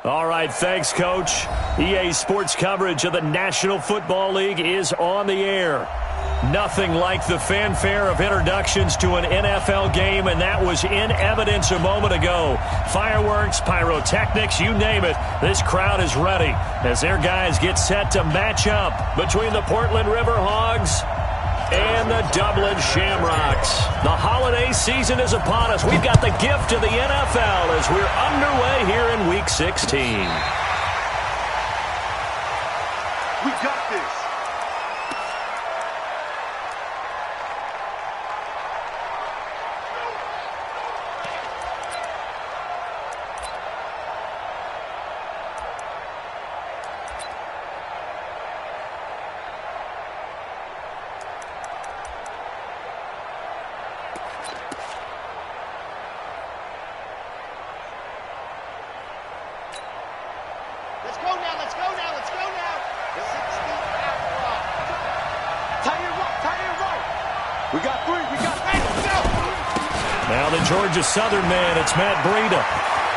All right, thanks, Coach. EA Sports coverage of the National Football League is on the air. Nothing like the fanfare of introductions to an NFL game, and that was in evidence a moment ago. Fireworks, pyrotechnics, you name it. This crowd is ready as their guys get set to match up between the Portland River Hogs and the Dublin Shamrocks. The holiday season is upon us. We've got the gift of the NFL as we're underway here in Week 16. We got this. Now the Georgia Southern man, it's Matt Breida.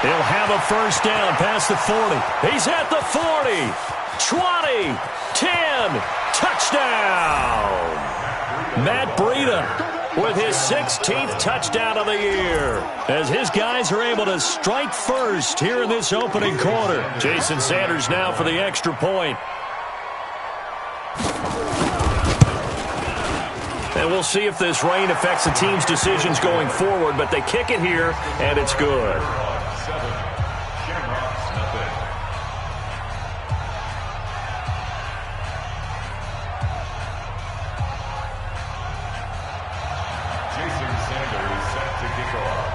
He'll have a first down past the 40. He's at the 40, 20, 10, touchdown! Matt Breida with his 16th touchdown of the year as his guys are able to strike first here in this opening quarter. Jason Sanders now for the extra point. And we'll see if this rain affects the team's decisions going forward, but they kick it here, and it's good. Jason Sanders set to kick off.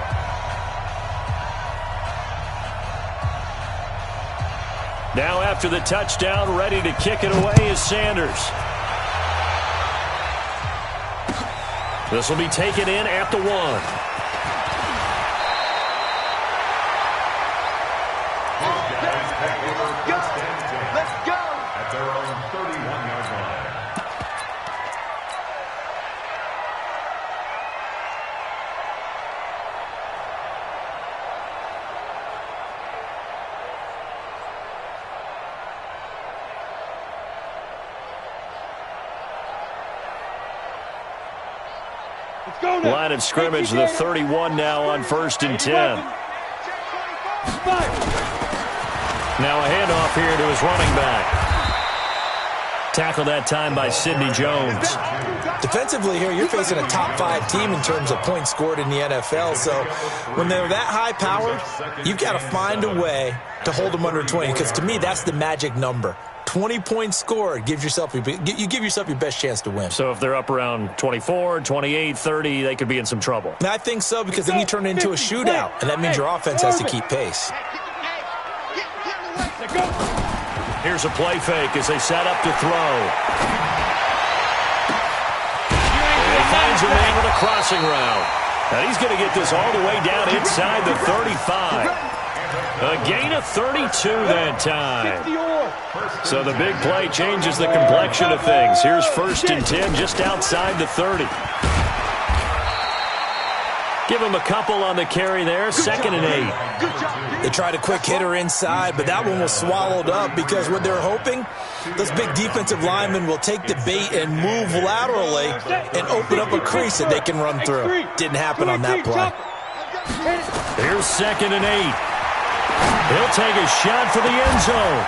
Now after the touchdown, ready to kick it away is Sanders. This will be taken in at the 1. Let's go. At their own 31-yard line. Line of scrimmage, the 31 now on 1st and 10. Now a handoff here to his running back. Tackled that time by Sidney Jones. Defensively here, you're facing a top 5 team in terms of points scored in the NFL. So when they're that high-powered, you've got to find a way to hold them under 20. Because to me, that's the magic number. 20 points scored, you give yourself your best chance to win. So if they're up around 24, 28, 30, they could be in some trouble. And I think so, because then you turn it into a shootout, and that means your offense has to keep pace. Here's a play fake as they set up to throw. And he finds a man with a crossing route. And he's going to get this all the way down inside the 35. A gain of 32 that time. So the big play changes the complexion of things. Here's 1st and 10 just outside the 30. Give him a couple on the carry there. 2nd and 8. They tried a quick hitter inside, but that one was swallowed up because what they're hoping, those big defensive linemen will take the bait and move laterally and open up a crease that they can run through. Didn't happen on that play. Here's 2nd and 8. He'll take a shot for the end zone.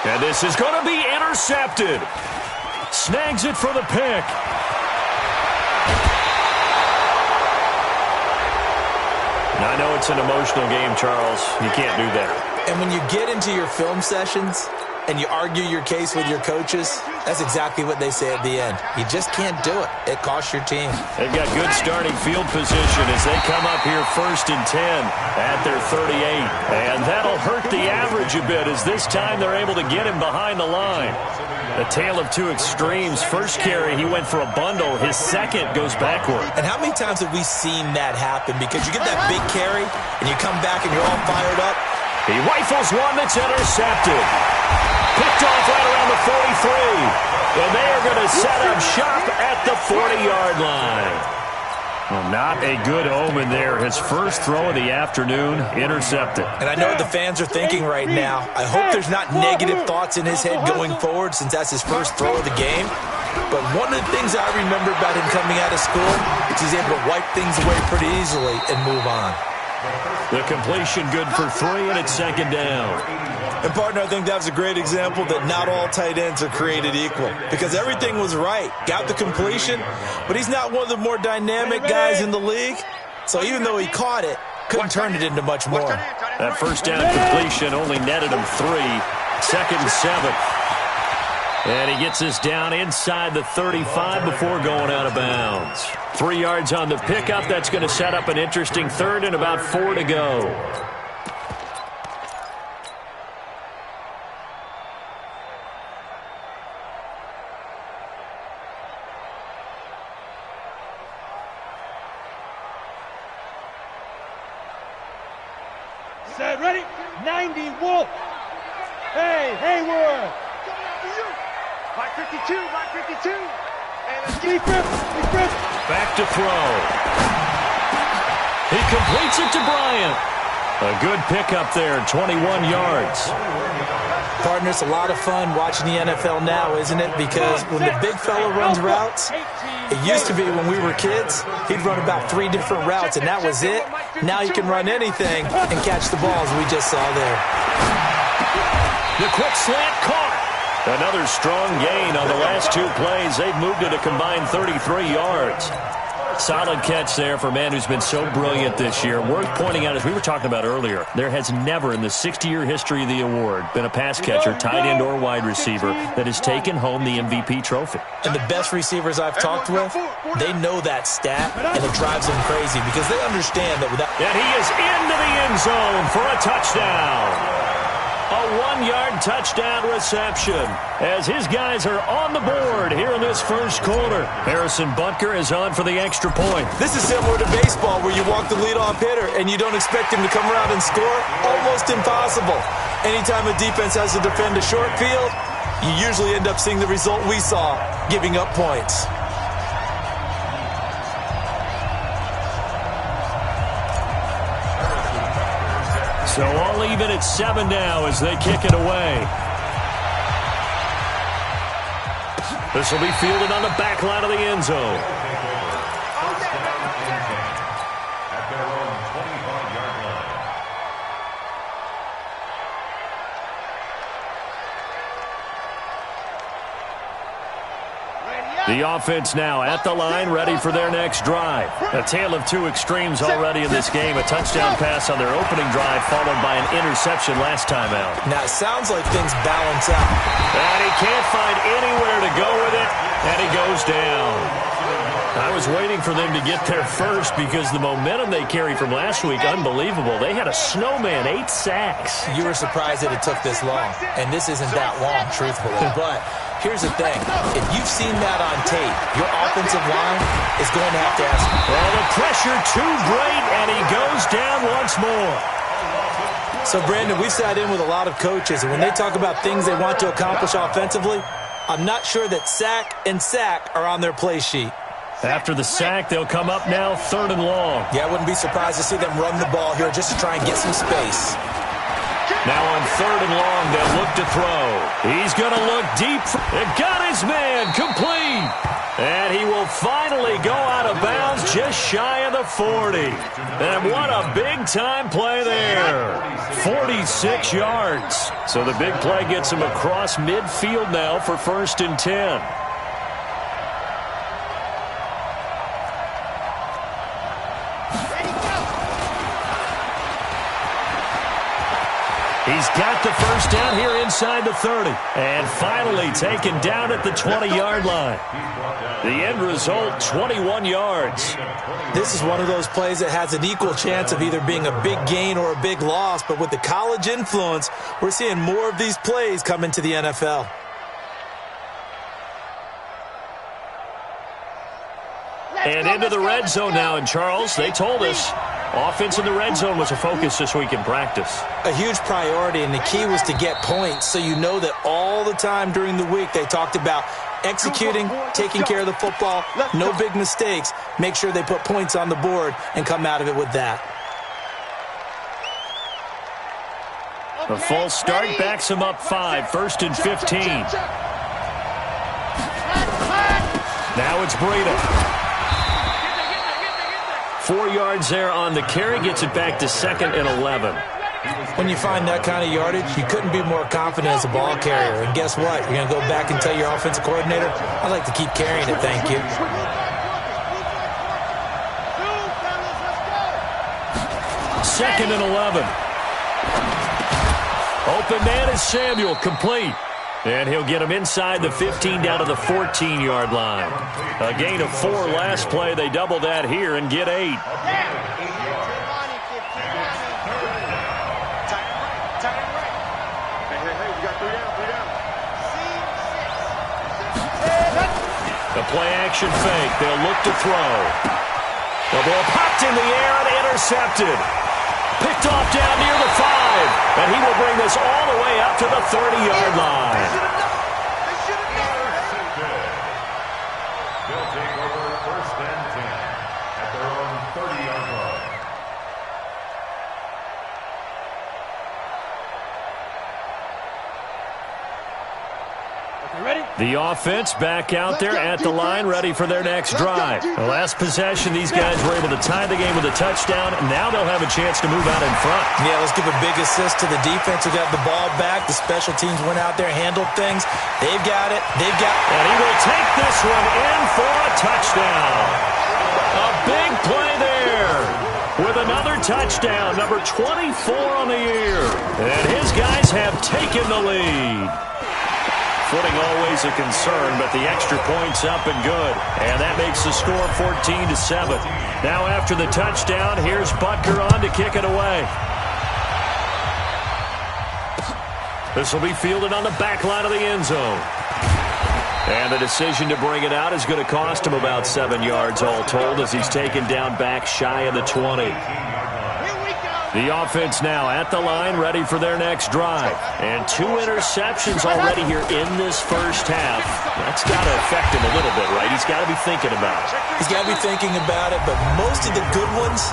And this is going to be intercepted. Snags it for the pick. Now, I know it's an emotional game, Charles. You can't do that. And when you get into your film sessions and you argue your case with your coaches, that's exactly what they say at the end. You just can't do it. It costs your team. They've got good starting field position as they come up here 1st and 10 at their 38. And that'll hurt the average a bit as this time they're able to get him behind the line. A tale of two extremes. First carry, he went for a bundle. His second goes backward. And how many times have we seen that happen? Because you get that big carry and you come back and you're all fired up. He rifles one that's intercepted. Picked off right around the 43. And they are going to set up shop at the 40-yard line. Well, not a good omen there. His first throw of the afternoon intercepted. And I know what the fans are thinking right now. I hope there's not negative thoughts in his head going forward since that's his first throw of the game. But one of the things I remember about him coming out of school is he's able to wipe things away pretty easily and move on. The completion good for 3, and it's second down. And, partner, I think that was a great example that not all tight ends are created equal because everything was right. Got the completion, but he's not one of the more dynamic guys in the league. So even though he caught it, couldn't turn it into much more. That first down completion only netted him 3. Second and 7. And he gets us down inside the 35 before going out of bounds. 3 yards on the pickup. That's going to set up an interesting third and about 4 to go. Set, ready? 90, Wolf. Hey, Hayward. My 52, my 52. And it's Back to throw. He completes it to Bryant. A good pickup there, 21 yards. Partner, it's a lot of fun watching the NFL now, isn't it? Because when the big fella runs routes, it used to be when we were kids, he'd run about 3 different routes, and that was it. Now he can run anything and catch the balls we just saw there. The quick slant caught. Another strong gain on the last 2 plays. They've moved it a combined 33 yards. Solid catch there for a man who's been so brilliant this year. Worth pointing out, as we were talking about earlier, there has never in the 60-year history of the award been a pass catcher, tight end or wide receiver that has taken home the MVP trophy. And the best receivers I've talked with, they know that stat, and it drives them crazy because they understand that without... And he is into the end zone for a touchdown. A 1-yard touchdown reception as his guys are on the board here in this first quarter. Harrison Butker is on for the extra point. This is similar to baseball where you walk the leadoff hitter and you don't expect him to come around and score. Almost impossible. Anytime a defense has to defend a short field, you usually end up seeing the result we saw, giving up points. So all even at 7 now as they kick it away. This will be fielded on the back line of the end zone. At their own 25-yard line. The offense now at the line, ready for their next drive. A tale of 2 extremes already in this game. A touchdown pass on their opening drive, followed by an interception last time out. Now, it sounds like things balance out. And he can't find anywhere to go with it, and he goes down. I was waiting for them to get there first because the momentum they carry from last week, unbelievable. They had a snowman, 8 sacks. You were surprised that it took this long, and this isn't that long, truthfully. But here's the thing. If you've seen that on tape, your offensive line is going to have to ask. Well, the pressure too great, and he goes down once more. So, Brandon, we've sat in with a lot of coaches, and when they talk about things they want to accomplish offensively, I'm not sure that sack and sack are on their play sheet. After the sack, they'll come up now 3rd and long. Yeah, I wouldn't be surprised to see them run the ball here just to try and get some space. Now on 3rd and long, they'll look to throw. He's going to look deep. It got his man complete. And he will finally go out of bounds just shy of the 40. And what a big-time play there. 46 yards. So the big play gets him across midfield now for 1st and 10. He's got the first down here inside the 30. And finally taken down at the 20-yard line. The end result, 21 yards. This is one of those plays that has an equal chance of either being a big gain or a big loss. But with the college influence, we're seeing more of these plays come into the NFL. And into the red zone now. And Charles, they told us offense in the red zone was a focus this week in practice. A huge priority, and the key was to get points. So you know that all the time during the week they talked about executing, taking care of the football, no big mistakes. Make sure they put points on the board and come out of it with that. A false start backs him up 5, 1st and 15. Now it's Breida. 4 yards there on the carry, gets it back to 2nd and 11. When you find that kind of yardage, you couldn't be more confident as a ball carrier. And guess what? You're going to go back and tell your offensive coordinator, I'd like to keep carrying it, thank you. Second and 11. Open man is Samuel, complete. And he'll get him inside the 15 down to the 14-yard line. A gain of 4 last play. They double that here and get 8. The play-action fake. They'll look to throw. The ball popped in the air and intercepted. Picked off down near the 5. And he will bring this all the way up to the 30-yard line. They'll take over 1st and 10 at their own 30-yard line. The offense back out there at the line, ready for their next drive. The last possession, these guys were able to tie the game with a touchdown. Now they'll have a chance to move out in front. Yeah, let's give a big assist to the defense who got the ball back. The special teams went out there, handled things. They've got it. And he will take this one in for a touchdown. A big play there with another touchdown, number 24 on the year. And his guys have taken the lead. Footing always a concern, but the extra point's up and good. And that makes the score 14-7. Now after the touchdown, here's Butker on to kick it away. This will be fielded on the back line of the end zone. And the decision to bring it out is going to cost him about 7 yards all told as he's taken down back shy of the 20. The offense now at the line, ready for their next drive. And 2 interceptions already here in this first half. That's got to affect him a little bit, right? He's got to be thinking about it. He's got to be thinking about it, but most of the good ones,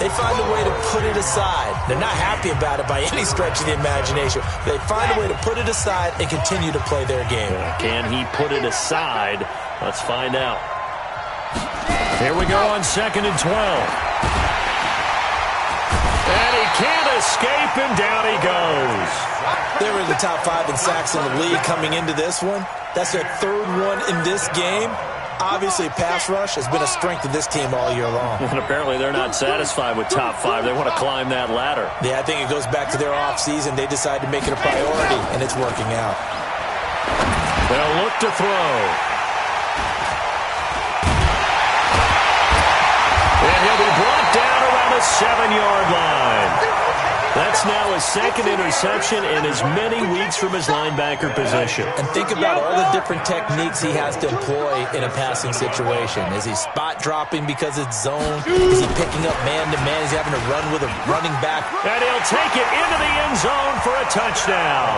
they find a way to put it aside. They're not happy about it by any stretch of the imagination. They find a way to put it aside and continue to play their game. Can he put it aside? Let's find out. Here we go on 2nd and 12. And he can't escape, and down he goes. They were in the top 5 in sacks in the league coming into this one. That's their 3rd one in this game. Obviously, pass rush has been a strength of this team all year long. And apparently they're not satisfied with top 5. They want to climb that ladder. Yeah, I think it goes back to their offseason. They decided to make it a priority, and it's working out. They'll look to throw. And he'll be brought down around the 7-yard line. That's now his 2nd interception in as many weeks from his linebacker position. And think about all the different techniques he has to employ in a passing situation. Is he spot dropping because it's zone? Is he picking up man-to-man? Is he having to run with a running back? And he'll take it into the end zone for a touchdown.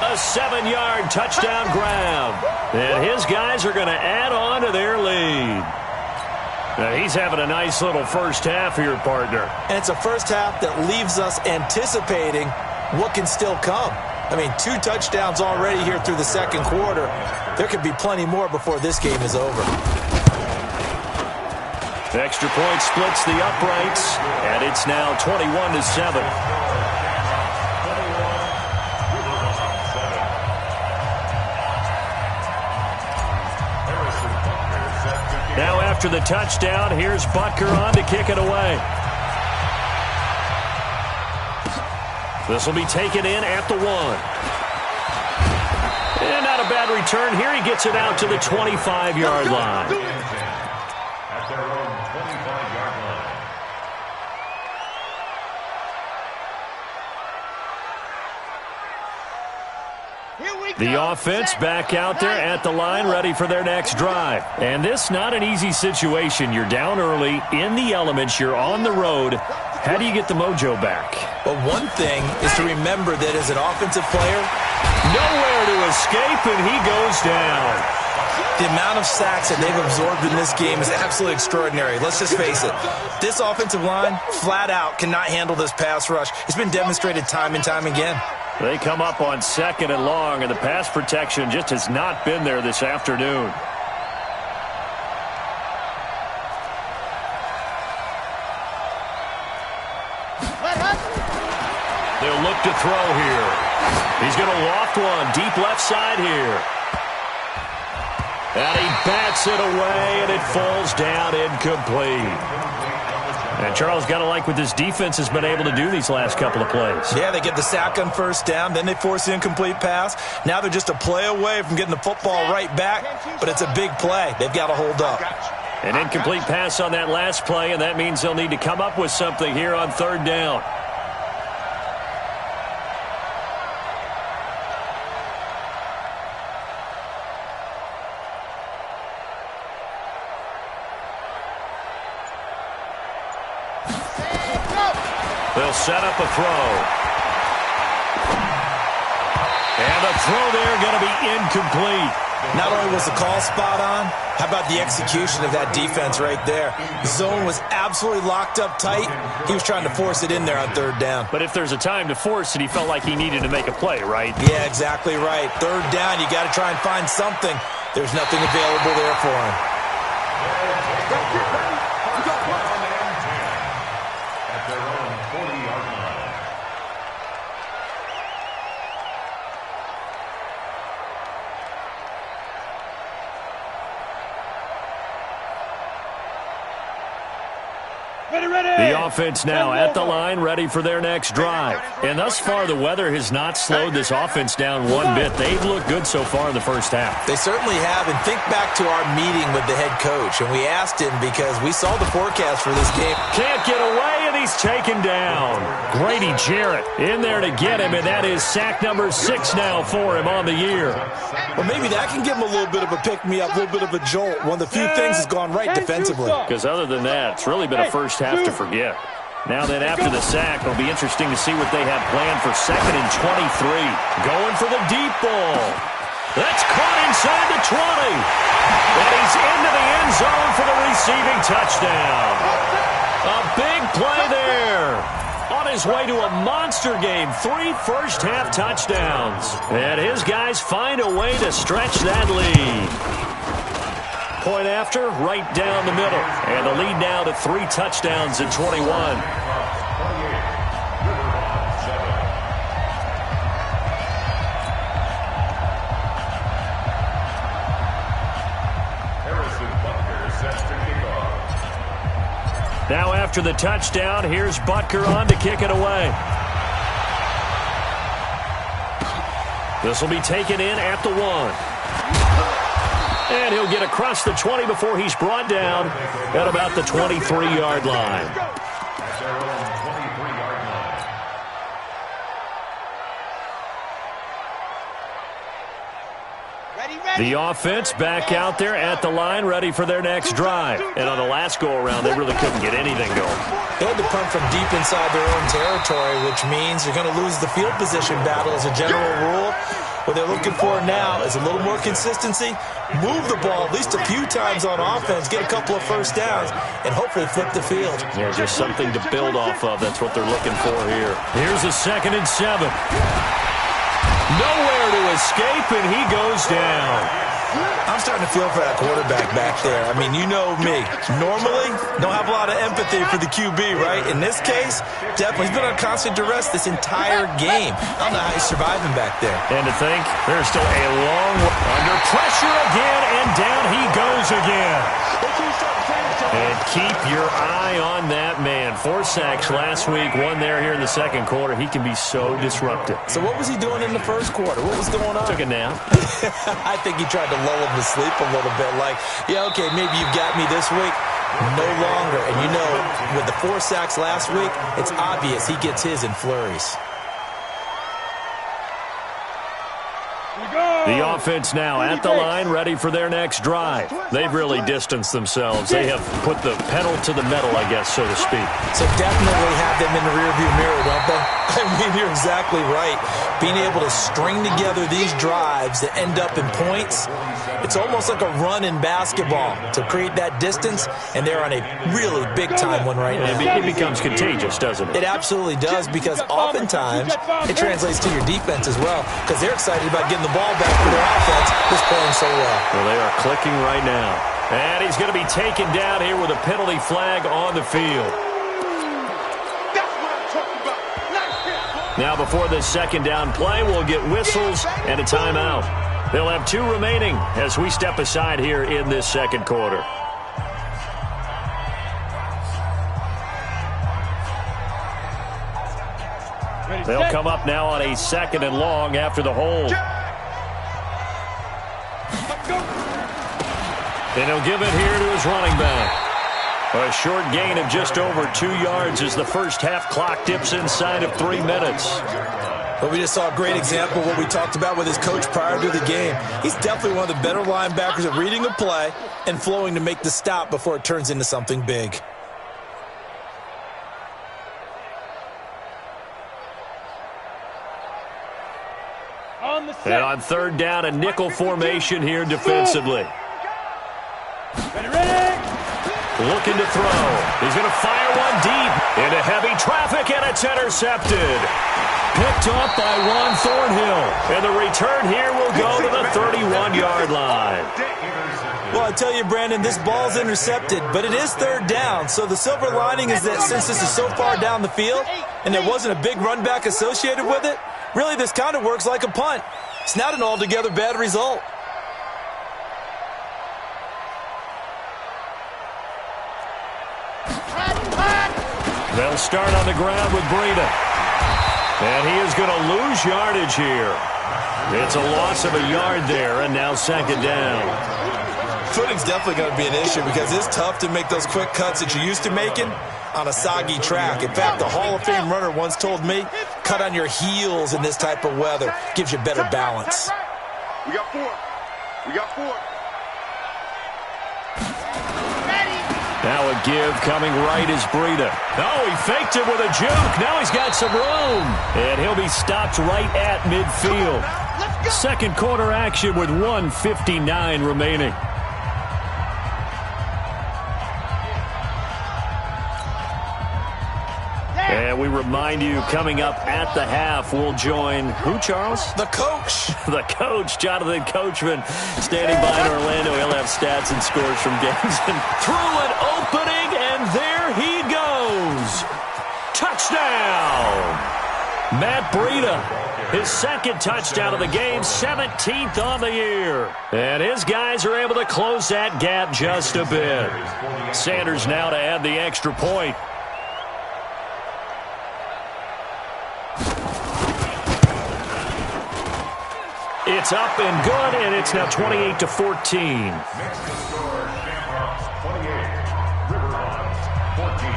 A 7-yard touchdown grab. And his guys are going to add on to their lead. Now he's having a nice little first half here, partner. And it's a first half that leaves us anticipating what can still come. I mean, 2 touchdowns already here through the 2nd quarter. There could be plenty more before this game is over. The extra point splits the uprights, and it's now 21-7. Now after the touchdown, here's Butker on to kick it away. This will be taken in at the 1. And not a bad return. Here he gets it out to the 25-yard line. At their own 25-yard line. The offense back out there at the line, ready for their next drive. And this not an easy situation. You're down early, in the elements, you're on the road. How do you get the mojo back? Well, one thing is to remember that as an offensive player, Nowhere to escape, and he goes down. The amount of sacks that they've absorbed in this game is absolutely extraordinary. Let's just face it. This offensive line, flat out, cannot handle this pass rush. It's been demonstrated time and time again. They come up on 2nd and long, and the pass protection just has not been there this afternoon. They'll look to throw here. He's going to loft one deep left side here. And he bats it away, and it falls down incomplete. And Charles, got to like what this defense has been able to do these last couple of plays. Yeah, they get the sack on 1st down, then they force the incomplete pass. Now they're just a play away from getting the football right back, but it's a big play. They've got to hold up. An incomplete pass on that last play, and that means they'll need to come up with something here on 3rd down. They'll set up a throw. And the throw there going to be incomplete. Not only was the call spot on, how about the execution of that defense right there? The zone was absolutely locked up tight. He was trying to force it in there on 3rd down. But if there's a time to force it, he felt like he needed to make a play, right? Yeah, exactly right. 3rd down, you got to try and find something. There's nothing available there for him. The offense now at the line, ready for their next drive. And thus far, the weather has not slowed this offense down one bit. They've looked good so far in the first half. They certainly have. And think back to our meeting with the head coach. And we asked him because we saw the forecast for this game. Can't get away, and he's taken down. Grady Jarrett in there to get him, and that is sack number 6 now for him on the year. Well, maybe that can give him a little bit of a pick-me-up, a little bit of a jolt. One of the few things has gone right defensively. Because other than that, it's really been a first half to forget. Now then, after the sack, it'll be interesting to see what they have planned for 2nd and 23. Going for the deep ball. That's caught inside the 20. And he's into the end zone for the receiving touchdown. A big play there. On his way to a monster game, 3 first-half touchdowns. And his guys find a way to stretch that lead. Point after, right down the middle. And the lead now to 3 touchdowns at 21. Now after the touchdown, here's Butker on to kick it away. This will be taken in at the 1. And he'll get across the 20 before he's brought down at about the 23-yard line. The offense back out there at the line, ready for their next drive. And on the last go-around, they really couldn't get anything going. They had to punt from deep inside their own territory, which means you're going to lose the field position battle as a general rule. What they're looking for now is a little more consistency, move the ball at least a few times on offense, get a couple of first downs, and hopefully flip the field. Yeah, just something to build off of. That's what they're looking for here. Here's a 2nd and 7. Nowhere to escape, and he goes down. I'm starting to feel for that quarterback back there. I mean, you know me. Normally, don't have a lot of empathy for the QB, right? In this case, definitely. He's been on constant duress this entire game. I don't know how he's surviving back there. And to think, there's still a long way. Under pressure again, and down he goes again. And keep your eye on that man. 4 sacks last week, 1 there here in the second quarter. He can be so disruptive. So what was he doing in the first quarter? What was going on? Took a nap. I think he tried to lull him to sleep a little bit. Like, yeah, okay, maybe you've got me this week. No longer. And you know, with the 4 sacks last week, it's obvious he gets his in flurries. The offense now at the line, ready for their next drive. They've really distanced themselves. They have put the pedal to the metal, I guess, so to speak. So definitely have them in the rearview mirror, don't they? I mean, you're exactly right. Being able to string together these drives that end up in points, it's almost like a run in basketball to create that distance, and they're on a really big-time one right now. It becomes contagious, doesn't it? It absolutely does, because oftentimes it translates to your defense as well, because they're excited about getting the ball back for their offense that's playing so well. Well, they are clicking right now. And he's going to be taken down here with a penalty flag on the field. Now, before this second down play, we'll get whistles and a timeout. They'll have 2 remaining as we step aside here in this second quarter. They'll come up now on a 2nd and long after the hold. And he'll give it here to his running back. A short gain of just over 2 yards as the first half clock dips inside of 3 minutes. But we just saw a great example of what we talked about with his coach prior to the game. He's definitely one of the better linebackers at reading a play and flowing to make the stop before it turns into something big. And on 3rd down, a nickel formation here defensively. Looking to throw. He's going to fire one deep into heavy traffic, and it's intercepted. Picked up by Juan Thornhill. And the return here will go to the 31-yard line. Well, I tell you, Brandon, this ball's intercepted, but it is 3rd down. So the silver lining is that since this is so far down the field and there wasn't a big run back associated with it, really this kind of works like a punt. It's not an altogether bad result. They'll start on the ground with Breida. And he is going to lose yardage here. It's a loss of a yard there, and now 2nd down. Footing's definitely going to be an issue because it's tough to make those quick cuts that you're used to making on a soggy track. In fact, the Hall of Fame runner once told me, cut on your heels in this type of weather. Gives you better balance. We got 4. We got 4. Now a give coming right is Breida. Oh, he faked it with a juke. Now he's got some room. And he'll be stopped right at midfield. Second quarter action with 1:59 remaining. And we remind you, coming up at the half, we'll join who, Charles? The coach. The coach, Jonathan Coachman, standing by in Orlando. He'll have stats and scores from games. And through an opening, and there he goes. Touchdown! Matt Breida, his 2nd touchdown of the game, 17th on the year. And his guys are able to close that gap just a bit. Sanders now to add the extra point. It's up and good, and it's now 28-14. Next to score, Shamrocks 28, Riverhawks 14.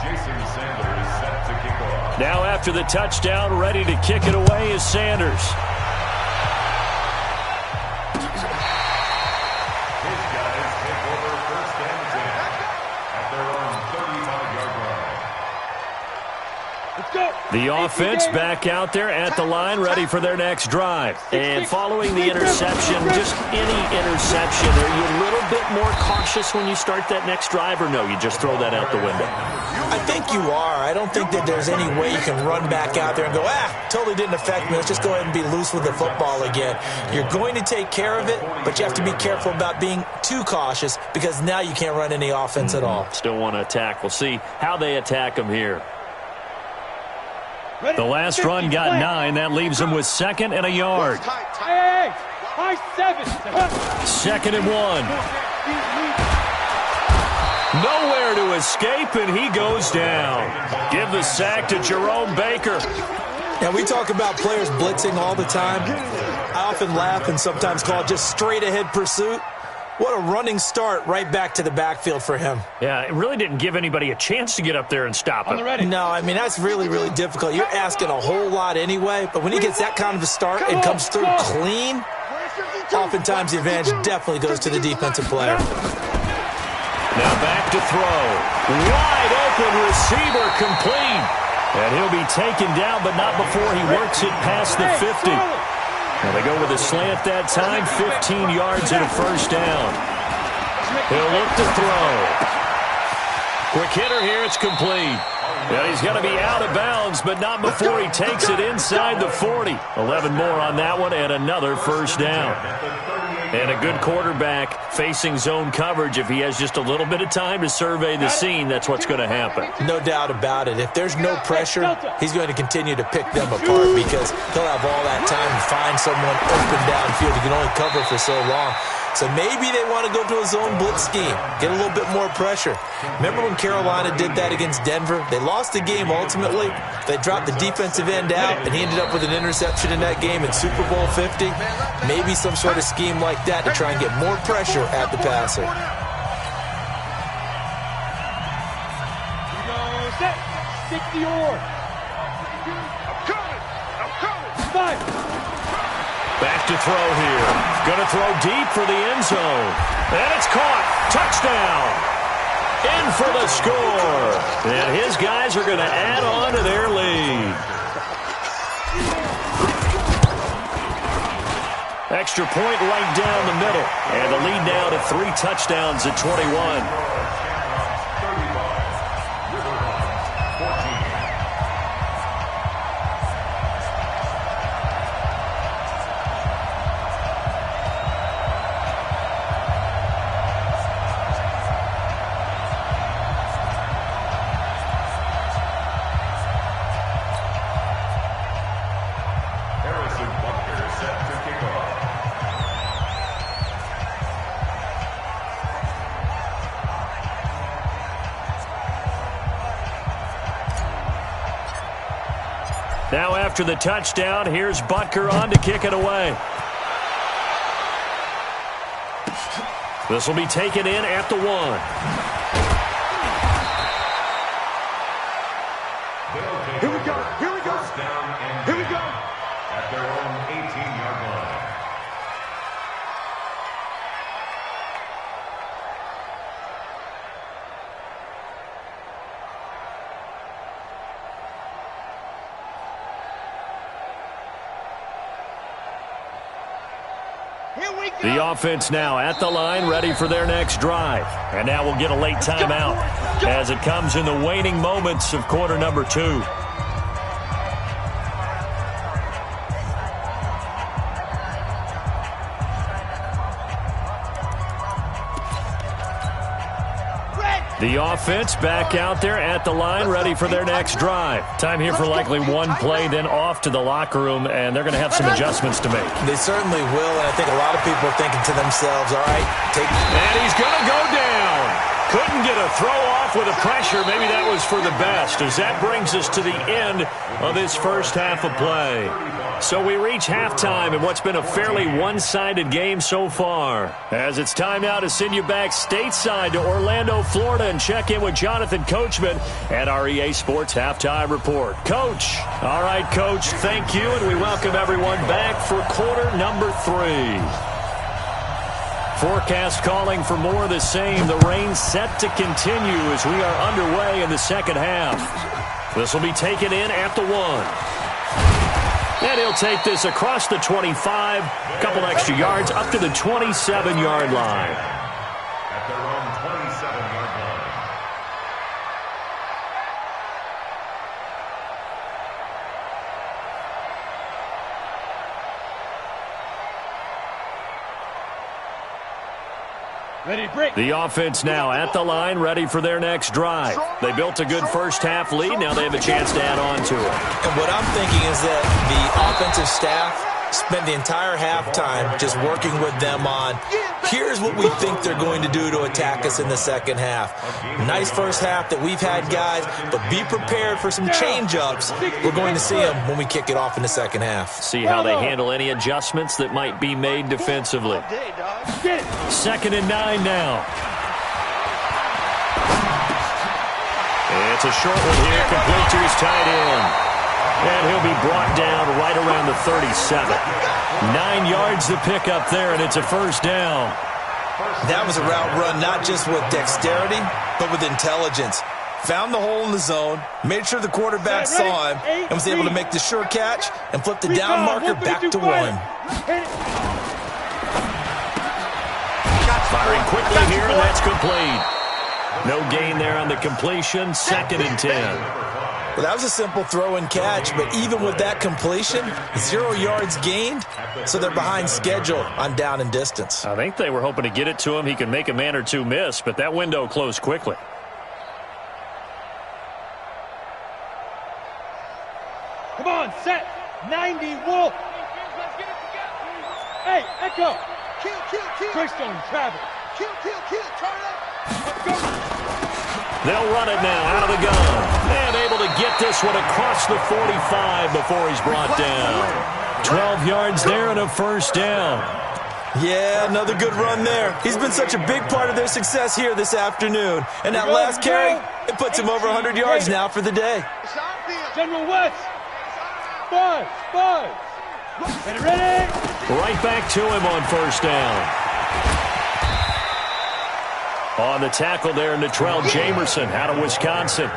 Jason Sanders set to kick off. Now after the touchdown, ready to kick it away is Sanders. The offense back out there at the line, ready for their next drive. And following the interception, just any interception, are you a little bit more cautious when you start that next drive, or no, you just throw that out the window? I think you are. I don't think that there's any way you can run back out there and go, totally didn't affect me. Let's just go ahead and be loose with the football again. You're going to take care of it, but you have to be careful about being too cautious because now you can't run any offense at all. Still want to attack. We'll see how they attack them here. The last run got 9. That leaves them with 2nd and a yard. Hey, high 7. 2nd and 1. Nowhere to escape, and he goes down. Give the sack to Jerome Baker. And we talk about players blitzing all the time. I often laugh and sometimes call it just straight-ahead pursuit. What a running start right back to the backfield for him. Yeah, it really didn't give anybody a chance to get up there and stop him. No, I mean, that's really, really difficult. You're asking a whole lot anyway, but when he gets that kind of a start and comes through clean, oftentimes the advantage definitely goes to the defensive player. Now back to throw. Wide open receiver complete. And he'll be taken down, but not before he works it past the 50. And they go with a slant that time, 15 yards and a first down. He'll look to throw. Quick hitter here, it's complete. And he's going to be out of bounds, but not before he takes it inside the 40. 11 more on that one and another first down. And a good quarterback facing zone coverage. If he has just a little bit of time to survey the scene, that's what's going to happen. No doubt about it. If there's no pressure, he's going to continue to pick them apart because he'll have all that time to find someone open downfield. He can only cover for so long. So maybe they want to go to a zone blitz scheme, get a little bit more pressure. Remember when Carolina did that against Denver? They lost the game ultimately. They dropped the defensive end out, and he ended up with an interception in that game in Super Bowl 50. Maybe some sort of scheme like that to try and get more pressure at the passer. Set. Stick the oar. I'm coming. Five. Back to throw here. Going to throw deep for the end zone. And it's caught. Touchdown. In for the score. And his guys are going to add on to their lead. Extra point right down the middle. And the lead now to 3 touchdowns at 21. Now after the touchdown, here's Butker on to kick it away. This will be taken in at the 1. Here we go. Here we go. Here we go. At their own 18-yard line. The offense now at the line, ready for their next drive. And now we'll get a late timeout as it comes in the waning moments of quarter number 2. The offense back out there at the line, ready for their next drive. Time here for likely one play, then off to the locker room, and they're going to have some adjustments to make. They certainly will, and I think a lot of people are thinking to themselves, all right, And he's going to go down. Couldn't get a throw off with the pressure. Maybe that was for the best, as that brings us to the end of this first half of play. So we reach halftime in what's been a fairly one-sided game so far. As it's time now to send you back stateside to Orlando, Florida, and check in with Jonathan Coachman at our EA Sports Halftime Report. Coach. All right, Coach, thank you, and we welcome everyone back for quarter number 3. Forecast calling for more of the same. The rain set to continue as we are underway in the second half. This will be taken in at the 1. And he'll take this across the 25, a couple extra yards, up to the 27-yard line. At their own 27-yard line. Ready, break. The offense now at the line, ready for their next drive. They built a good first half lead. Now they have a chance to add on to it. And what I'm thinking is that the offensive staff Spent the entire halftime just working with them on, here's what we think they're going to do to attack us in the second half. Nice first half that we've had, guys, but be prepared for some change-ups. We're going to see them when we kick it off in the second half. See how they handle any adjustments that might be made defensively. 2nd and 9 now. It's a short one here, complete to his tight end. And he'll be brought down right around the 37. 9 yards to pick up there, and it's a first down. That was a route run not just with dexterity, but with intelligence. Found the hole in the zone, made sure the quarterback saw him, and was able to make the sure catch and flip the down marker back to 1. Firing quickly here, and that's complete. No gain there on the completion, 2nd and 10. Well, that was a simple throw and catch, but even with that completion, 0 yards gained, so they're behind schedule on down and distance. I think they were hoping to get it to him. He could make a man or two miss, but that window closed quickly. Come on, set. 90, Wolf. Hey, Echo. Kill. Christian, Travis. Kill. Turn up. Let's go. They'll run it now out of the gun. And able to get this one across the 45 before he's brought down. 12 yards there and a first down. Yeah, another good run there. He's been such a big part of their success here this afternoon. And that last carry, it puts him over 100 yards now for the day. General West. Buzz. Ready? Right back to him on first down. On the tackle there, Natrell Jamerson out of Wisconsin.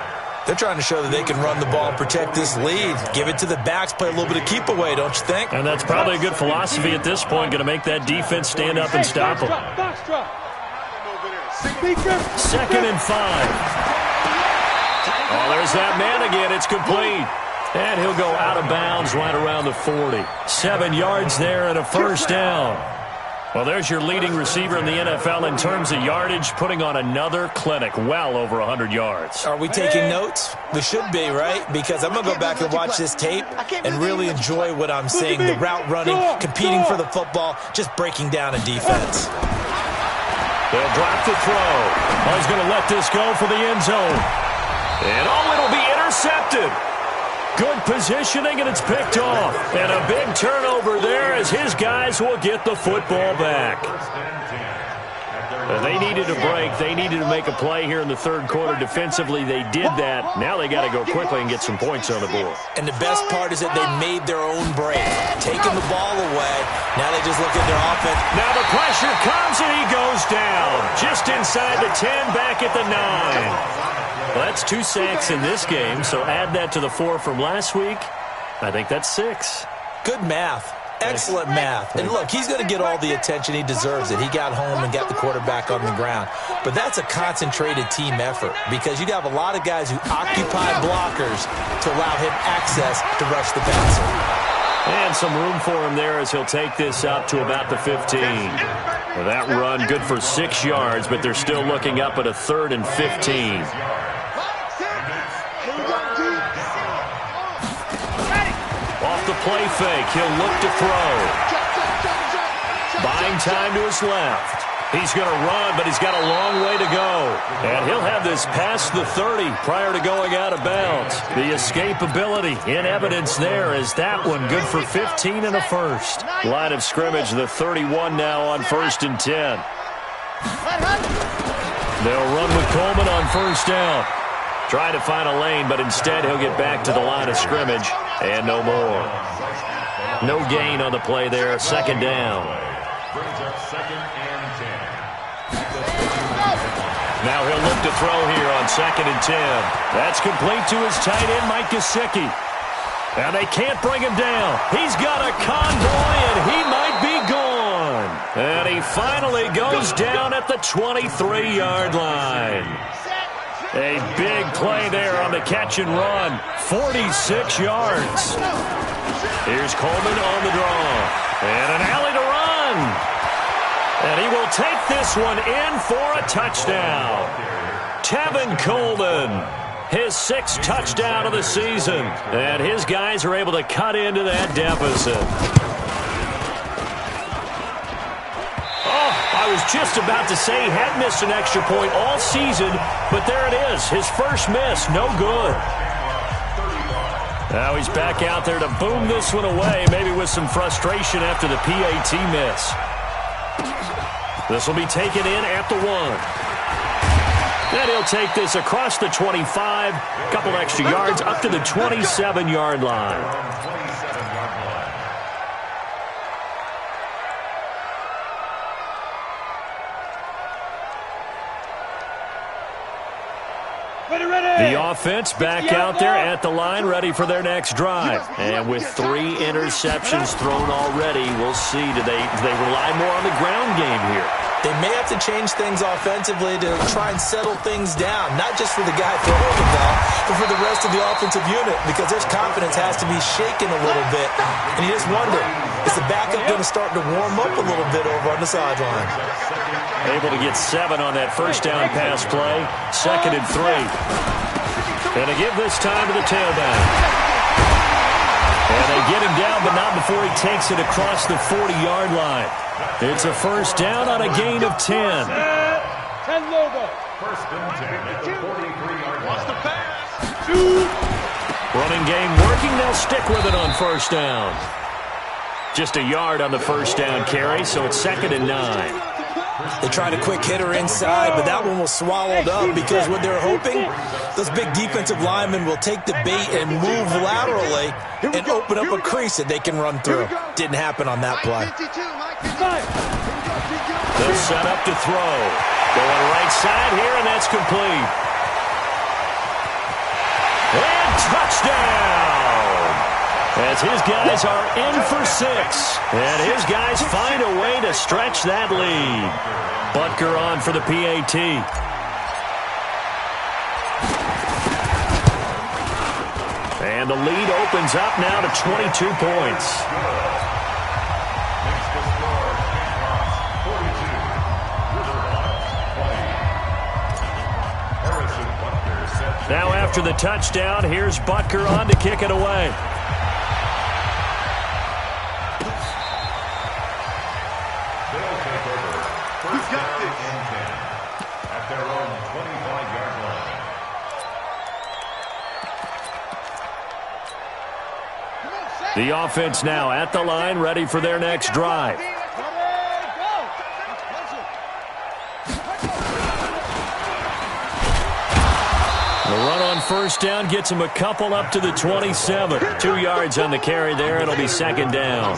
They're trying to show that they can run the ball, protect this lead, give it to the backs, play a little bit of keep away, don't you think? And that's probably a good philosophy at this point, going to make that defense stand up and stop them. 2nd and 5. Oh, there's that man again. It's complete. And he'll go out of bounds right around the 40. 7 yards there and a first down. Well, there's your leading receiver in the NFL in terms of yardage, putting on another clinic, well over 100 yards. Are we taking notes? We should be, right? Because I'm going to go back and watch this tape and really enjoy what I'm seeing. The route running, competing for the football, just breaking down in defense. They'll drop the throw. Oh, he's going to let this go for the end zone. And it'll be intercepted. Good positioning, and it's picked off. And a big turnover there as his guys will get the football back. They needed a break. They needed to make a play here in the third quarter. Defensively, they did that. Now they got to go quickly and get some points on the board. And the best part is that they made their own break, taking the ball away. Now they just look at their offense. Now the pressure comes, and he goes down. Just inside the 10, back at the 9. Well, that's 2 sacks in this game, so add that to the 4 from last week. I think that's 6. Good math. Excellent math. And look, he's going to get all the attention he deserves it. He got home and got the quarterback on the ground. But that's a concentrated team effort because you have a lot of guys who occupy blockers to allow him access to rush the passer. And some room for him there as he'll take this up to about the 15. Well, that run good for 6 yards, but they're still looking up at a 3rd and 15. Off the play fake, he'll look to throw. Buying time to his left. He's going to run, but he's got a long way to go. And he'll have this past the 30 prior to going out of bounds. The escapability in evidence there is that one good for 15 and a first. Line of scrimmage, the 31 now on 1st and 10. They'll run with Coleman on first down. Try to find a lane, but instead he'll get back to the line of scrimmage and no more. No gain on the play there, 2nd down. Now he'll look to throw here on 2nd and 10. That's complete to his tight end, Mike Gesicki. Now they can't bring him down. He's got a convoy, and he might be gone. And he finally goes down at the 23-yard line. A big play there on the catch and run. 46 yards. Here's Coleman on the draw. And an alley to run. And he will take this one in for a touchdown. Tevin Coleman, his 6th touchdown of the season. And his guys are able to cut into that deficit. I was just about to say he had missed an extra point all season, but there it is. His first miss, no good. Now he's back out there to boom this one away, maybe with some frustration after the PAT miss. This will be taken in at the 1. And he'll take this across the 25, a couple extra yards up to the 27-yard line. The offense back out there at the line, ready for their next drive. And with 3 interceptions thrown already, we'll see. Do they rely more on the ground game here? They may have to change things offensively to try and settle things down, not just for the guy throwing the ball, but for the rest of the offensive unit, because their confidence has to be shaken a little bit. And you just wonder, is the backup going to start to warm up a little bit over on the sideline? Able to get 7 on that first down pass play. 2nd and 3. And they give this time to the tailback. And they get him down, but not before he takes it across the 40-yard line. It's a first down on a gain of 10. 10 logo. First and 10 at the 43-yard line. What's the pass? Running game working. They'll stick with it on first down. Just a yard on the first down carry, so it's 2nd and 9. They tried a quick hitter inside, but that one was swallowed up because what they're hoping, those big defensive linemen will take the bait and move laterally and open up a crease that they can run through. Didn't happen on that play. They'll set up to throw. Going right side here, and that's complete. And touchdown! As his guys are in for 6. And his guys find a way to stretch that lead. Butker on for the PAT. And the lead opens up now to 22 points. Now after the touchdown, here's Butker on to kick it away. At their own 25-yard line. The offense now at the line, ready for their next drive. The run on first down gets him a couple up to the 27. 2 yards on the carry there. It'll be 2nd down.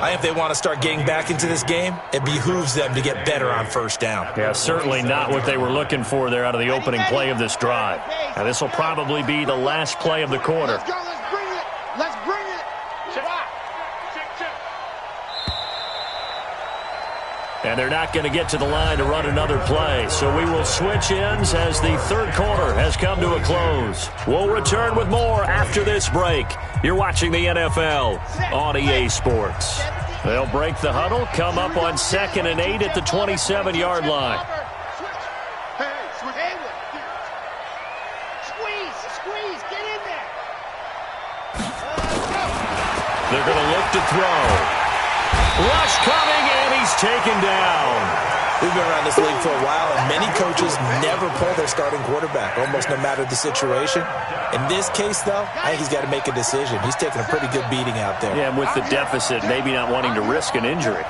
I think if they want to start getting back into this game, it behooves them to get better on first down. Yeah, certainly not what they were looking for there out of the opening play of this drive. Now, this will probably be the last play of the quarter. Let's go, let's bring it. Let's bring it. And they're not going to get to the line to run another play. So we will switch ends as the third quarter has come to a close. We'll return with more after this break. You're watching the NFL on EA Sports. They'll break the huddle, come up on 2nd and 8 at the 27-yard line. Squeeze, get in there. They're going to look to throw. Rush coming, and he's taken down. We've been around this league for a while, and many coaches never pull their starting quarterback, almost no matter the situation. In this case, though, I think he's got to make a decision. He's taking a pretty good beating out there. Yeah, and with the deficit, maybe not wanting to risk an injury.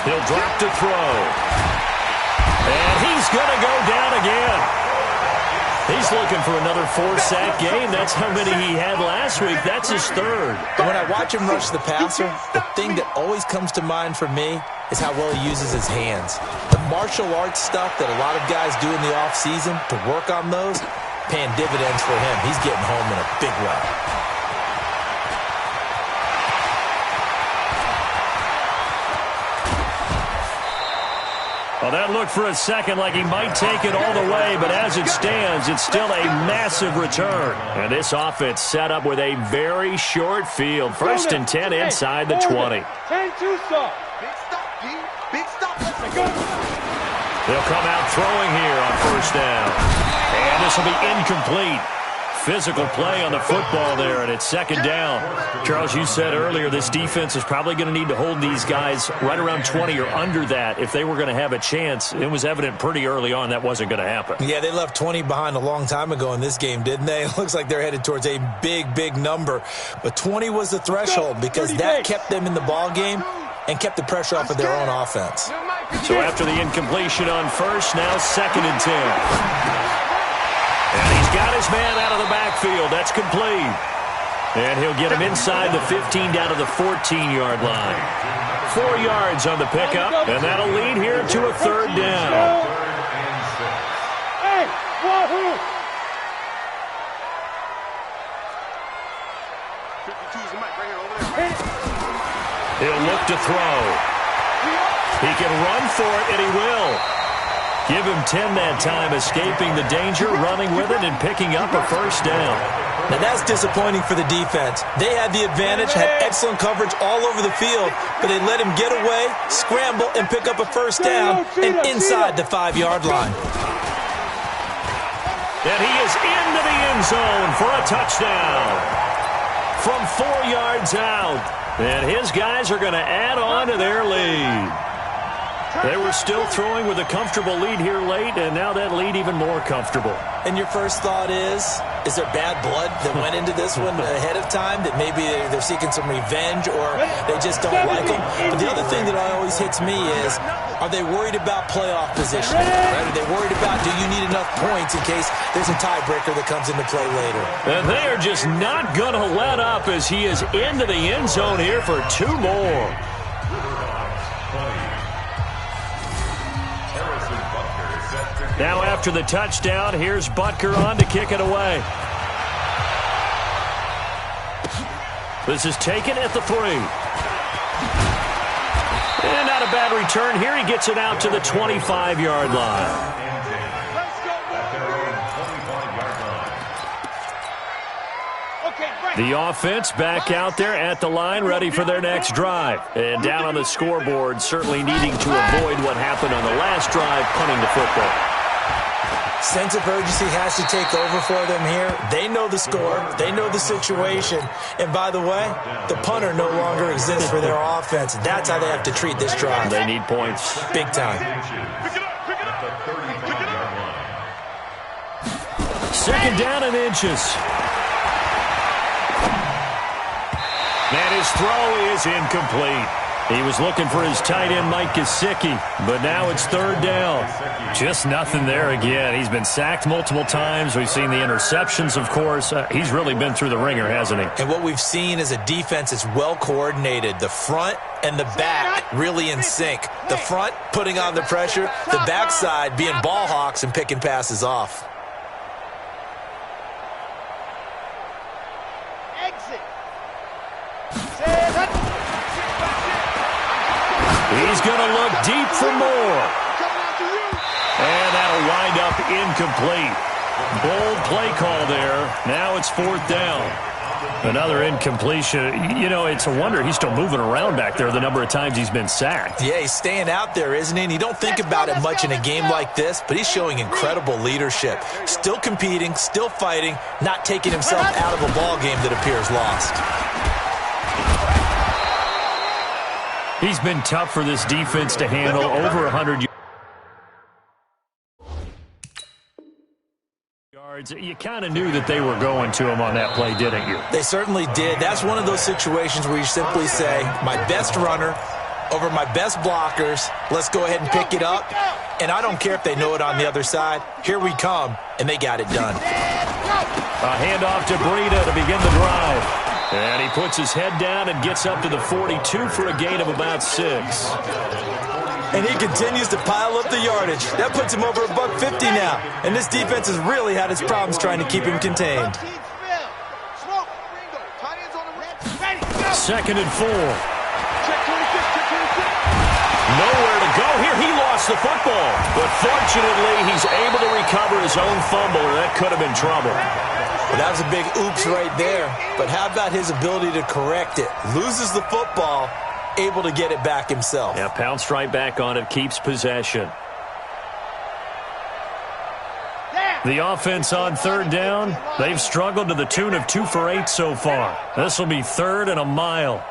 He'll drop to throw. And he's going to go down again. He's looking for another 4-sack game. That's how many he had last week. That's his 3rd. And when I watch him rush the passer, the thing that always comes to mind for me is how well he uses his hands. The martial arts stuff that a lot of guys do in the offseason to work on those, paying dividends for him. He's getting home in a big way. Well, that looked for a second like he might take it all the way, but as it stands, it's still a massive return. And this offense set up with a very short field. 1st and 10 inside the 20. 10-2 stop. Big stop. Let's go. They'll come out throwing here on first down. And And this will be incomplete. Physical play on the football there, and it's second down. Charles, you said earlier this defense is probably going to need to hold these guys right around 20 or under that if they were going to have a chance. It was evident pretty early on that wasn't going to happen. Yeah, they left 20 behind a long time ago in this game, didn't they? It looks like they're headed towards a big, big number. But 20 was the threshold because that kept them in the ball game and kept the pressure off of their own offense. So after the incompletion on first, now second and 10. And he's got his man out of the backfield. That's complete. And he'll get him inside the 15 down to the 14-yard line. 4 yards on the pickup, and that'll lead here to a third down. Hey, wahoo! 52's the mic right here over there. He'll look to throw. He can run for it, and he will. Give him 10 that time, escaping the danger, running with it, and picking up a first down. Now that's disappointing for the defense. They had the advantage, had excellent coverage all over the field, but they let him get away, scramble, and pick up a first down, and inside the 5-yard line. And he is into the end zone for a touchdown from 4 yards out. And his guys are going to add on to their lead. They were still throwing with a comfortable lead here late, and now that lead even more comfortable. And your first thought is there bad blood that went into this one ahead of time, that maybe they're seeking some revenge or they just don't like them? But the other thing that always hits me is, are they worried about playoff positioning? Right? Are they worried about, do you need enough points in case there's a tiebreaker that comes into play later? And they are just not going to let up as he is into the end zone here for 2 more. Now after the touchdown, here's Butker on to kick it away. This is taken at the 3. And not a bad return here. He gets it out to the 25-yard line. The offense back out there at the line, ready for their next drive. And down on the scoreboard, certainly needing to avoid what happened on the last drive, punting the football. Sense of urgency has to take over for them here. They know the score. They know the situation. And by the way, the punter no longer exists for their offense. That's how they have to treat this drive. They need points. Big time. Second down and inches. And his throw is incomplete. He was looking for his tight end, Mike Gesicki, but now it's third down. Just nothing there again. He's been sacked multiple times. We've seen the interceptions, of course. He's really been through the ringer, hasn't he? And what we've seen is a defense that's well coordinated. The front and the back really in sync. The front putting on the pressure, the backside being ball hawks and picking passes off. He's going to look deep for more. And that'll wind up incomplete. Bold play call there. Now it's fourth down. Another incompletion. You know, it's a wonder he's still moving around back there the number of times he's been sacked. Yeah, he's staying out there, isn't he? And you don't think about it much in a game like this, but he's showing incredible leadership. Still competing, still fighting, not taking himself out of a ball game that appears lost. He's been tough for this defense to handle. Over 100 yards. You kind of knew that they were going to him on that play, didn't you? They certainly did. That's one of those situations where you simply say, my best runner over my best blockers. Let's go ahead and pick it up. And I don't care if they know it on the other side. Here we come, and they got it done. A handoff to Breida to begin the drive. And he puts his head down and gets up to the 42 for a gain of about 6. And he continues to pile up the yardage. That puts him over $150 now. And this defense has really had its problems trying to keep him contained. Second and 4. Nowhere to go here. He lost the football. But fortunately, he's able to recover his own fumble, or that could have been trouble. Well, that was a big oops right there. But how about his ability to correct it? Loses the football, able to get it back himself. Yeah, pounced right back on it, keeps possession. Yeah. The offense on third down, they've struggled to the tune of 2 for 8 so far. This will be 3rd and a mile.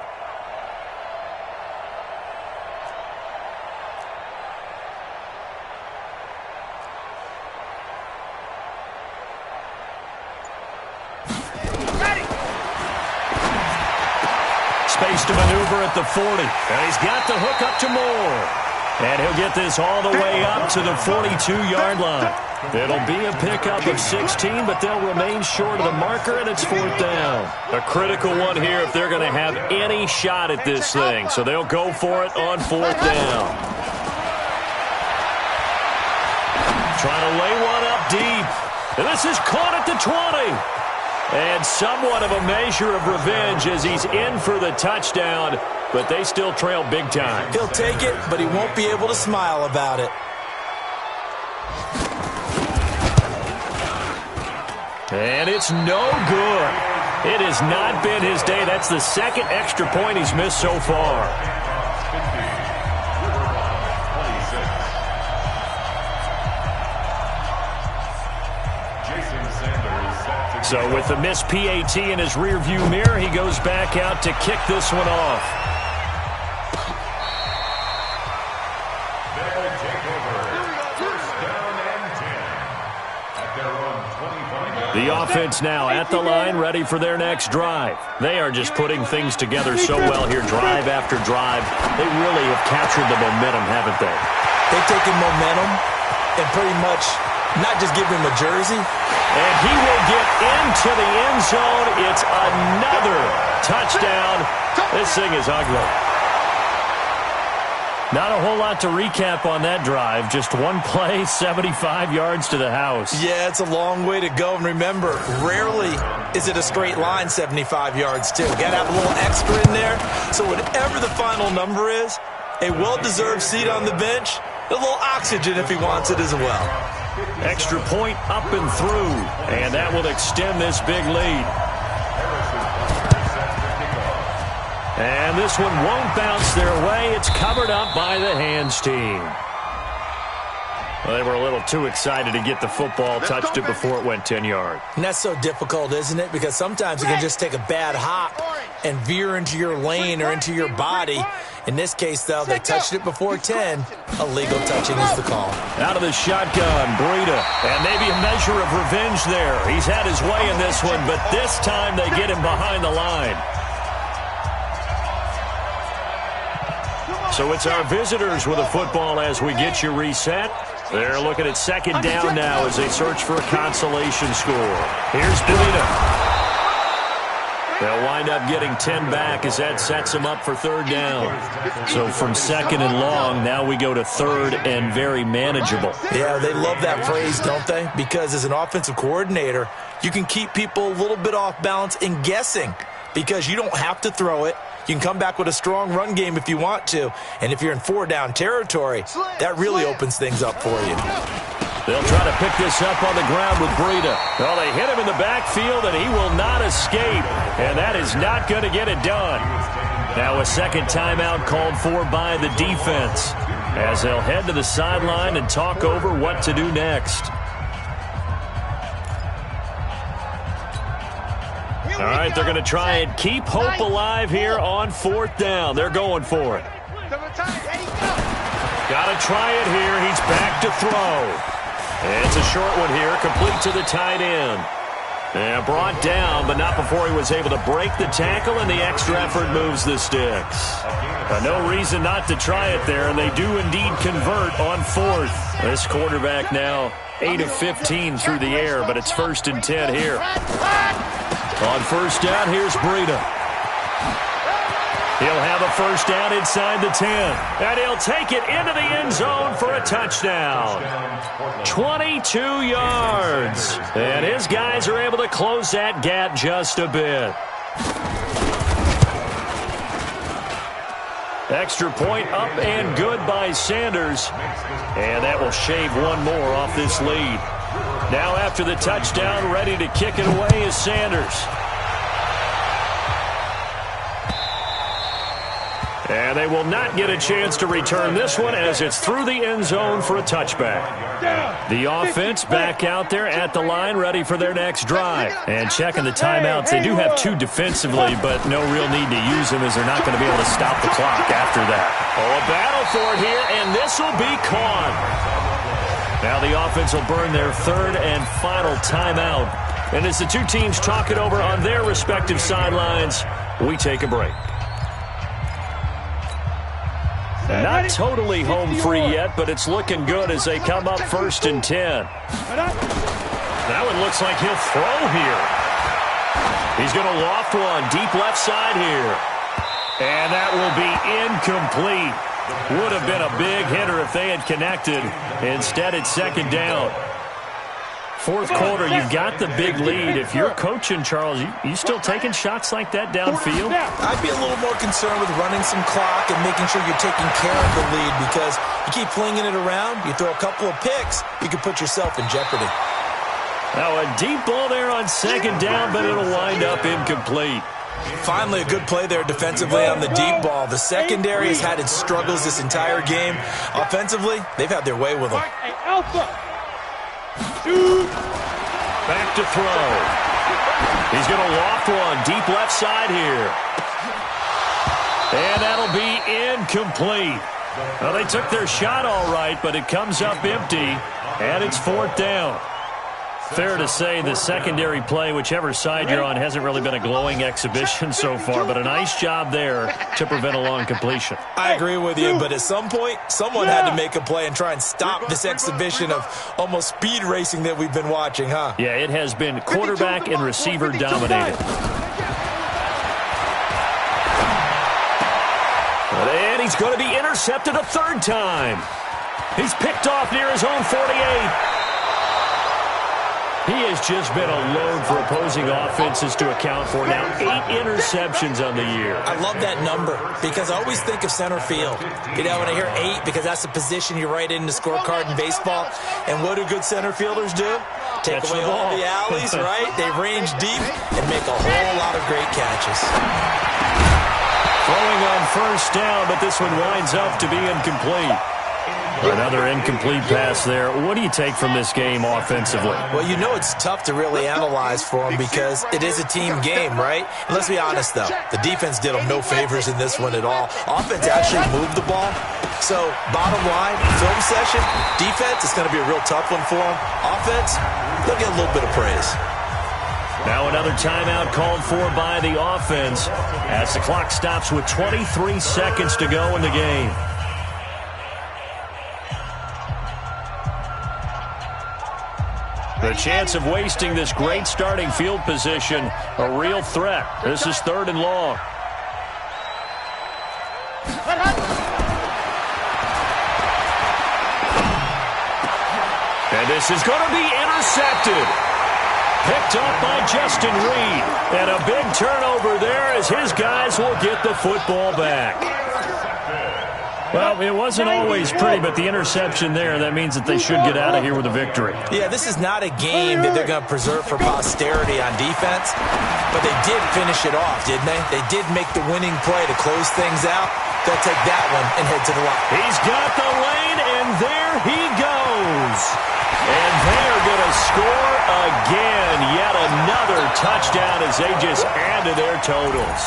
Space to maneuver at the 40. And he's got the hook up to Moore. And he'll get this all the way up to the 42-yard line. It'll be a pickup of 16, but they'll remain short of the marker, and it's 4th down. A critical one here if they're going to have any shot at this thing. So they'll go for it on 4th down. Trying to lay one up deep. And this is caught at the 20. And somewhat of a measure of revenge as he's in for the touchdown, but they still trail big time. He'll take it, but he won't be able to smile about it. And it's no good. It has not been his day. That's the 2nd extra point he's missed so far. So with the missed PAT in his rearview mirror, he goes back out to kick this one off. The offense now at the line, ready for their next drive. They are just putting things together so well here, drive after drive. They really have captured the momentum, haven't they? They've taken momentum and pretty much not just give him a jersey. And he will get into the end zone. It's another touchdown. This thing is ugly. Not a whole lot to recap on that drive. Just one play, 75 yards to the house. Yeah, it's a long way to go. And remember, rarely is it a straight line 75 yards, too. Got to have a little extra in there. So whatever the final number is, a well-deserved seat on the bench, a little oxygen if he wants it as well. Extra point up and through. And that will extend this big lead. And this one won't bounce their way. It's covered up by the hands team. Well, they were a little too excited to get the football, touched it before it went 10 yards. And that's so difficult, isn't it? Because sometimes you can just take a bad hop and veer into your lane or into your body. In this case, though, they touched it before 10. Illegal touching is the call. Out of the shotgun, Breida. And maybe a measure of revenge there. He's had his way in this one, but this time they get him behind the line. So it's our visitors with a football as we get you reset. They're looking at 2nd down now as they search for a consolation score. Here's Breida. They'll wind up getting 10 back as that sets them up for 3rd down. So from 2nd and long, now we go to 3rd and very manageable. Yeah, they love that phrase, don't they? Because as an offensive coordinator, you can keep people a little bit off balance and guessing because you don't have to throw it. You can come back with a strong run game if you want to. And if you're in 4-down territory, that really opens things up for you. They'll try to pick this up on the ground with Breida. Well, they hit him in the backfield, and he will not escape. And that is not going to get it done. Now a 2nd timeout called for by the defense as they'll head to the sideline and talk over what to do next. All right, they're going to try and keep hope alive here on 4th down. They're going for it. Got to try it here. He's back to throw. And it's a short one here, complete to the tight end. And brought down, but not before he was able to break the tackle, and the extra effort moves the sticks. No reason not to try it there, and they do indeed convert on 4th. This quarterback now 8 of 15 through the air, but it's 1st and 10 here. On 1st down, here's Breida. He'll have a 1st down inside the 10. And he'll take it into the end zone for a touchdown. 22 yards. And his guys are able to close that gap just a bit. Extra point up and good by Sanders. And that will shave one more off this lead. Now after the touchdown, ready to kick it away is Sanders. And they will not get a chance to return this one as it's through the end zone for a touchback. The offense back out there at the line, ready for their next drive. And checking the timeouts, they do have 2 defensively, but no real need to use them as they're not going to be able to stop the clock after that. Oh, a battle for it here, and this will be caught. Now the offense will burn their 3rd and final timeout. And as the 2 teams talk it over on their respective sidelines, we take a break. Not totally home free yet, but it's looking good as they come up 1st and 10. That one looks like he'll throw here. He's going to loft one deep left side here. And that will be incomplete. Would have been a big hitter if they had connected. Instead, it's 2nd down. 4th quarter, you've got the big lead. If you're coaching, Charles, you still taking shots like that downfield? I'd be a little more concerned with running some clock and making sure you're taking care of the lead, because you keep flinging it around, you throw a couple of picks, you can put yourself in jeopardy. Now a deep ball there on 2nd down, but it'll wind up incomplete. Finally, a good play there defensively on the deep ball. The secondary has had its struggles this entire game. Offensively, they've had their way with them. Back to throw. He's going to loft one deep left side here. And that'll be incomplete. Well, they took their shot all right, but it comes up empty, and it's 4th down. Fair to say the secondary play, whichever side you're on, hasn't really been a glowing exhibition so far, but a nice job there to prevent a long completion. I agree with you, but at some point, someone had to make a play and try and stop this exhibition of almost speed racing that we've been watching, huh? Yeah, it has been quarterback and receiver dominated. And he's going to be intercepted a 3rd time. He's picked off near his own 48. He has just been a load for opposing offenses to account for. Now 8 interceptions on the year. I love that number because I always think of center field. You know, when I hear 8, because that's the position you write in the scorecard in baseball. And what do good center fielders do? Take away all the alleys, right? They range deep and make a whole lot of great catches. Throwing on 1st down, but this one winds up to be incomplete. Another incomplete pass there. What do you take from this game offensively? Well, you know it's tough to really analyze for them because it is a team game, right? And let's be honest, though. The defense did them no favors in this one at all. Offense actually moved the ball. So, bottom line, film session, defense is going to be a real tough one for them. Offense, they'll get a little bit of praise. Now another timeout called for by the offense as the clock stops with 23 seconds to go in the game. The chance of wasting this great starting field position, a real threat. This is 3rd and long. And this is going to be intercepted. Picked up by Justin Reed. And a big turnover there as his guys will get the football back. Well, it wasn't always pretty, but the interception there, that means that they should get out of here with a victory. Yeah, this is not a game that they're going to preserve for posterity on defense, but they did finish it off, didn't they? They did make the winning play to close things out. They'll take that one and head to the line. He's got the lane, and there he goes. And they're going to score again. Yet another touchdown as they just add to their totals.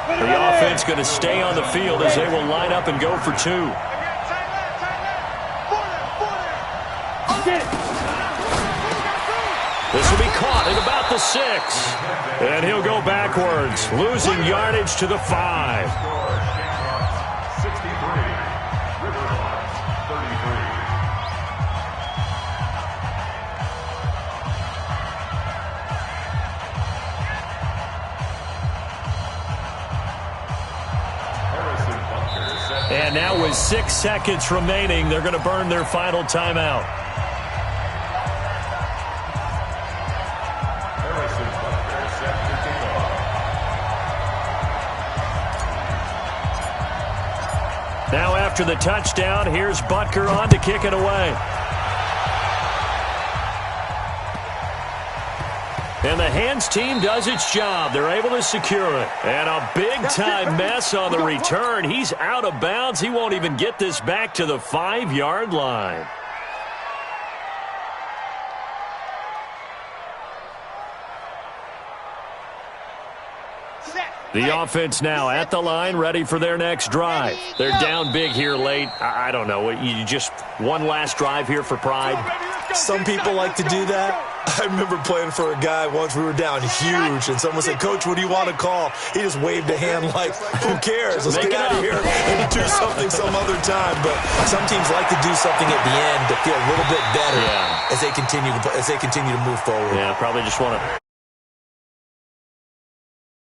The offense going to stay on the field as they will line up and go for 2. This will be caught at about the 6. And he'll go backwards, losing yardage to the 5. And now with 6 seconds remaining, they're going to burn their final timeout. Now after the touchdown, here's Butker on to kick it away. And the hands team does its job. They're able to secure it. And a big-time mess on the return. He's out of bounds. He won't even get this back to the 5-yard line. The offense now at the line, ready for their next drive. They're down big here late. I don't know. You just one last drive here for pride? Some people like to do that. I remember playing for a guy once. We were down huge, and someone said, "Coach, what do you want to call?" He just waved a hand like, "Who cares? Let's get out of here and do something some other time." But some teams like to do something at the end to feel a little bit better as they continue to move forward. Yeah, probably just want to